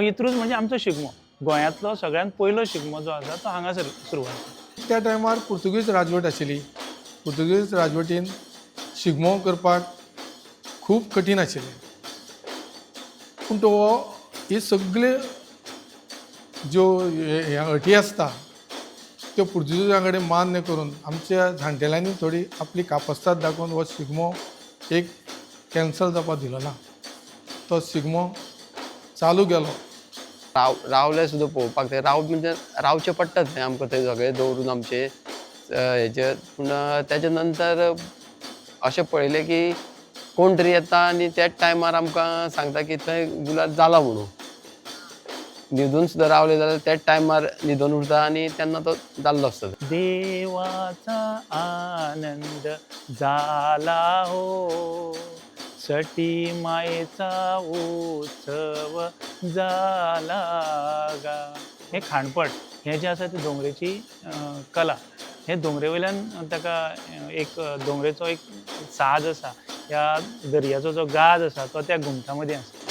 इत्रूच म्हणजे आमचो शिगमो गोंयांतलो सगळ्यात पयलो शिगमो जो आसा तो हांगासर सुरू जाला. त्या टायमार पुर्तुगीज राजवट आशिल्ली. पुर्तुगीज राजवटीन शिगमो करपाक खूब कठीण आशिल्लें. पूण तो ही सगळ्यो ज्यो अटी आसता त्यो पुर्तुगीजां कडेन मान्य करून आमच्या जाणटेल्यांनी थोडी आपली कापस्ताद दाखोवन हो शिगमो एक कॅन्सल जावपाक दिलो ना. तो शिगमो चालू गेलो. रावले सुद्दां पळोवपाक ते म्हणजे रावचे पडटात न्ही आमकां ते सगळे दवरून आमचे हेचे. पूण तेच्या नंतर अशें पळयलें की कोण तरी येता आनी त्याच टायमार आमकां सांगता की थंय गुलाल जाला म्हणून. न्हिदून सुद्दां रावले जाल्यार त्याच टायमार न्हिदून उठता आनी तेन्ना तो जाल्लो आसता. देवाचा आनंद झाला हो, सटी मायेचा उत्सव झाला गा. हे खाणपट हे जे आसा ती दोंगरेची कला. हे दोंगरे वयल्यान ताका एक दोंगरेचो एक साज आसा. ह्या दर्याचो जो गाज आसा तो त्या घुमटा मदीं आसा.